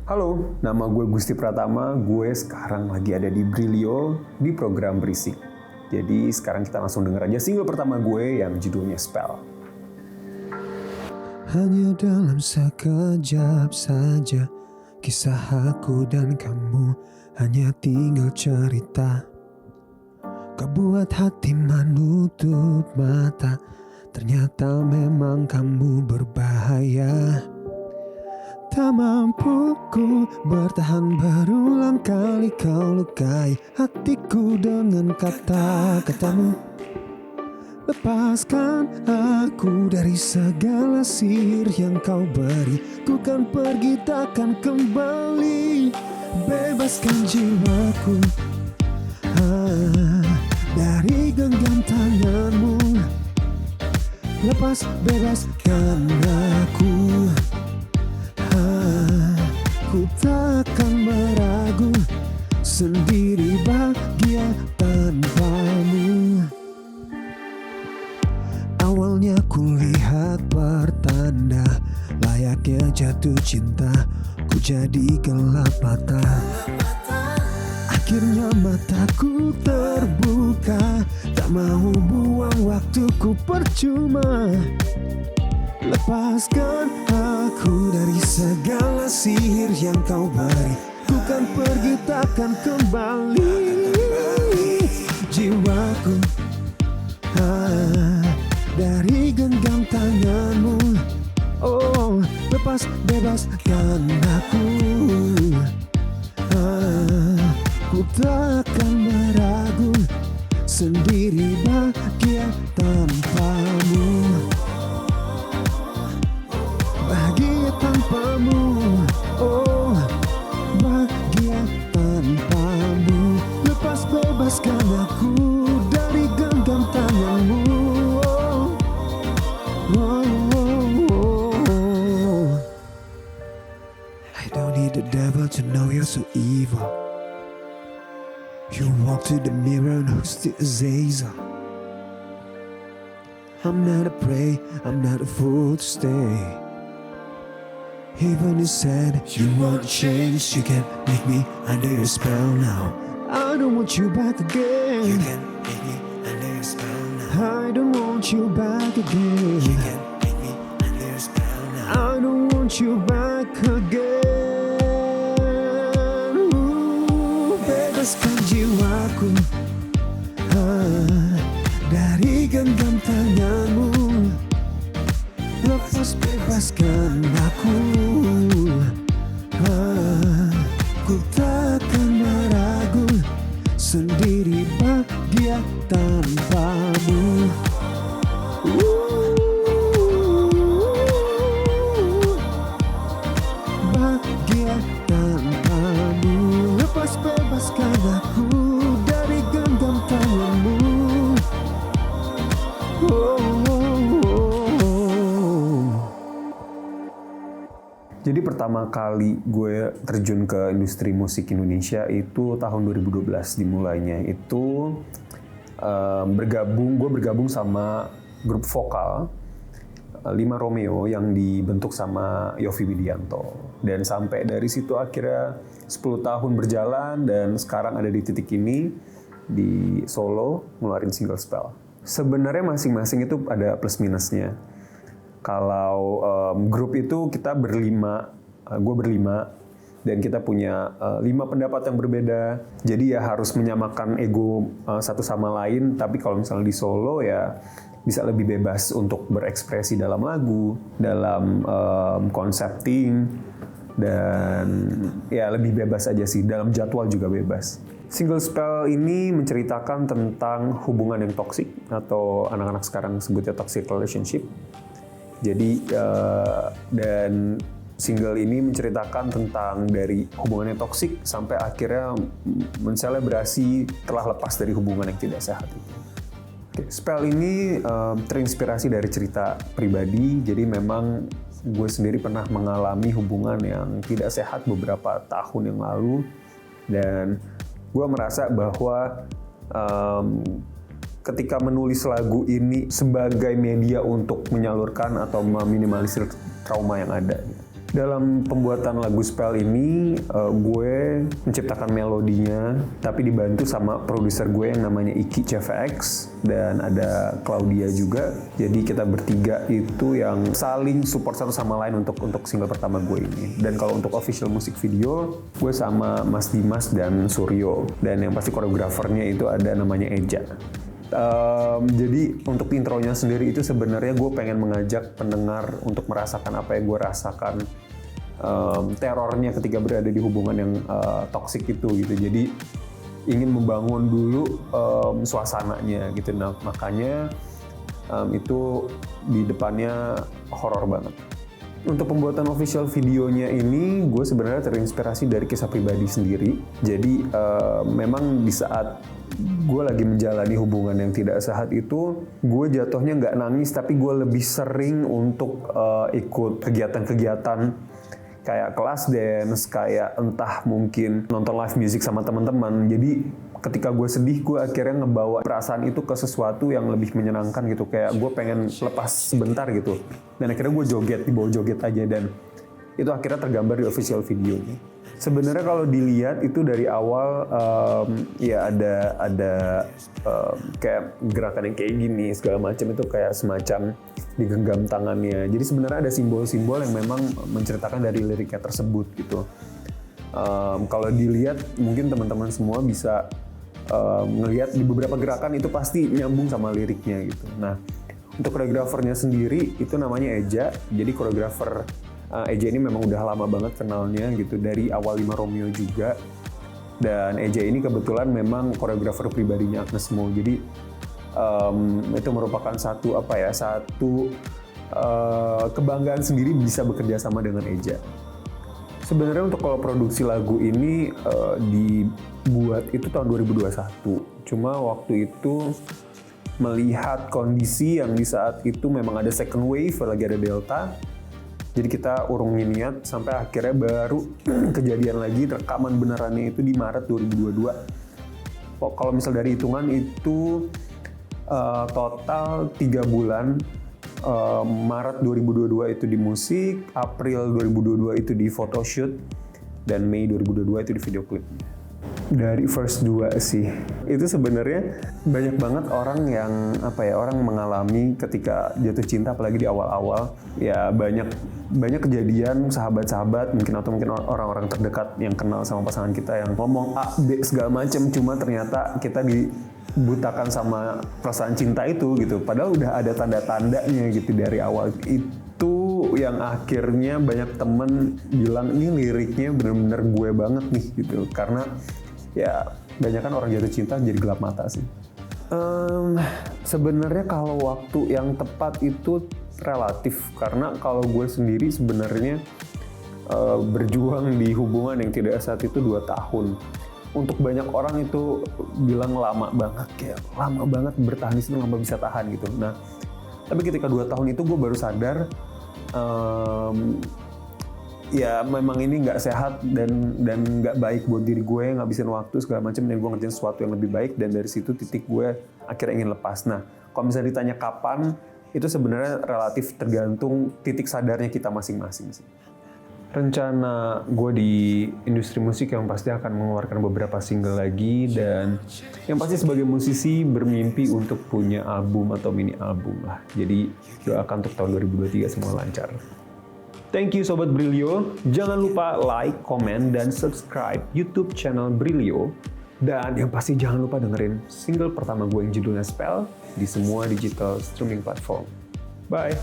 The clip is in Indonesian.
Halo, nama gue Gusti Pratama. Gue sekarang lagi ada di Brilio di program Berisik. Jadi sekarang kita langsung denger aja single pertama gue yang judulnya Spell. Hanya dalam sekejap saja kisah aku dan kamu hanya tinggal cerita. Kau buat hati menutup mata. Ternyata memang kamu berbahaya. Tak mampu ku bertahan, berulang kali kau lukai hatiku dengan kata-katamu. Lepaskan aku dari segala sihir yang kau beri. Ku kan pergi takkan kembali. Bebaskan jiwaku dari genggam tanganmu. Bebaskan aku. Ku takkan meragu, sendiri bahagia tanpamu. Awalnya ku lihat pertanda, layaknya jatuh cinta, ku jadi gelap mata. Akhirnya mataku terbuka, tak mau buang waktuku percuma. Lepaskan aku dari segala sihir yang kau beri. Ku kan pergi takkan kembali. Jiwaku dari genggam tanganmu. Oh, bebaskan aku. Ku takkan meragu, sendiri bahagia tanpamu. Bahagia tanpamu, oh, bahagia tanpamu. Bebaskan aku dari genggam tanganmu. I don't need the devil to know you're so evil. You walk to the mirror and who's the Azazel? I'm not a prey, I'm not a fool to stay. Even you said you want to change, you can't make me under your spell now. I don't want you back again. You can't make me under your spell now. I don't want you back again. You can't make me under your spell now. I don't want you back again. Bebaskan jiwaku dari genggam tanganmu. Bebaskan aku. Ku takkan meragu, sendiri bahagia tanpamu. Bahagia tanpamu. Bebaskan aku dari genggam tanganmu. Jadi pertama kali gue terjun ke industri musik Indonesia itu tahun 2012 dimulainya. Itu gue bergabung sama grup vokal Lima Romeo yang dibentuk sama Yovie Widianto. Dan sampai dari situ akhirnya 10 tahun berjalan dan sekarang ada di titik ini di Solo ngeluarin single Spell. Sebenarnya masing-masing itu ada plus minusnya. Kalau grup itu kita berlima, gue berlima, dan kita punya 5 pendapat yang berbeda. Jadi ya harus menyamakan ego satu sama lain. Tapi kalau misalnya di Solo ya bisa lebih bebas untuk berekspresi dalam lagu, dalam concepting, dan ya lebih bebas aja sih. Dalam jadwal juga bebas. Single Spell ini menceritakan tentang hubungan yang toksik atau anak-anak sekarang sebutnya toxic relationship. Jadi dan single ini menceritakan tentang dari hubungan yang toksik sampai akhirnya menselebrasi telah lepas dari hubungan yang tidak sehat itu. Spell ini terinspirasi dari cerita pribadi. Jadi memang gue sendiri pernah mengalami hubungan yang tidak sehat beberapa tahun yang lalu, dan gue merasa bahwa ketika menulis lagu ini sebagai media untuk menyalurkan atau meminimalisir trauma yang ada. Dalam pembuatan lagu Spell ini, gue menciptakan melodinya, tapi dibantu sama produser gue yang namanya Iki CVX, dan ada Claudia juga. Jadi kita bertiga itu yang saling support satu sama lain untuk single pertama gue ini. Dan kalau untuk official music video, gue sama Mas Dimas dan Suryo. Dan yang pasti koreografernya itu ada namanya Eja. Jadi untuk intronya sendiri itu sebenarnya gue pengen mengajak pendengar untuk merasakan apa yang gue rasakan, terornya ketika berada di hubungan yang toksik itu gitu. Jadi ingin membangun dulu suasananya gitu. Nah makanya itu di depannya horor banget. Untuk pembuatan official videonya ini gue sebenarnya terinspirasi dari kisah pribadi sendiri. Jadi memang di saat gue lagi menjalani hubungan yang tidak sehat itu, gue jatuhnya nggak nangis, tapi gue lebih sering untuk ikut kegiatan-kegiatan kayak kelas dance, kayak entah mungkin nonton live music sama teman-teman. Jadi ketika gue sedih, gue akhirnya ngebawa perasaan itu ke sesuatu yang lebih menyenangkan gitu. Kayak gue pengen lepas sebentar gitu. Dan akhirnya gue joget, dibawa joget aja, dan itu akhirnya tergambar di official videonya. Sebenarnya kalau dilihat itu dari awal ya ada kayak gerakan yang kayak gini segala macam, itu kayak semacam digenggam tangannya. Jadi sebenarnya ada simbol-simbol yang memang menceritakan dari liriknya tersebut gitu. Kalau dilihat mungkin teman-teman semua bisa ngelihat di beberapa gerakan itu pasti nyambung sama liriknya gitu. Nah untuk koreografernya sendiri itu namanya Eja. Jadi koreografer Eja ini memang udah lama banget kenalnya gitu, dari awal 5 Romeo juga. Dan Eja ini kebetulan memang koreografer pribadinya Agnes Mo. Jadi itu merupakan satu kebanggaan sendiri bisa bekerja sama dengan Eja. Sebenarnya untuk kalau produksi lagu ini dibuat itu tahun 2021. Cuma waktu itu melihat kondisi yang di saat itu memang ada second wave, lagi ada Delta. Jadi kita urungin niat sampai akhirnya baru kejadian lagi, rekaman benerannya itu di Maret 2022. Kalau misal dari hitungan itu total 3 bulan. Maret 2022 itu di musik, April 2022 itu di photoshoot, dan Mei 2022 itu di video klipnya. Dari first 2 sih, itu sebenarnya banyak banget orang yang orang mengalami ketika jatuh cinta, apalagi di awal-awal. Ya banyak kejadian sahabat-sahabat mungkin orang-orang terdekat yang kenal sama pasangan kita yang ngomong A, B segala macem, cuma ternyata kita dibutakan sama perasaan cinta itu gitu. Padahal udah ada tanda-tandanya gitu dari awal. Itu yang akhirnya banyak temen bilang ini liriknya bener-bener gue banget nih gitu. Karena ya banyak kan orang jatuh cinta jadi gelap mata sih. Sebenarnya kalau waktu yang tepat itu relatif, karena kalau gue sendiri sebenarnya berjuang di hubungan yang tidak sehat itu 2 tahun. Untuk banyak orang itu bilang lama banget, kayak lama banget bertahan di situ, nggak bisa tahan gitu. Nah, tapi ketika 2 tahun itu gue baru sadar ya memang ini nggak sehat dan nggak baik buat diri gue, ngabisin waktu segala macam, dan gue ngerjain sesuatu yang lebih baik. Dan dari situ titik gue akhirnya ingin lepas. Nah kalau misalnya ditanya kapan, itu sebenarnya relatif tergantung titik sadarnya kita masing-masing sih. Rencana gue di industri musik yang pasti akan mengeluarkan beberapa single lagi, dan yang pasti sebagai musisi bermimpi untuk punya album atau mini album lah. Jadi doakan untuk tahun 2023 semua lancar. Thank you Sobat Brilio. Jangan lupa like, comment, dan subscribe YouTube channel Brilio. Dan yang pasti jangan lupa dengerin single pertama gue yang judulnya Spell di semua digital streaming platform. Bye!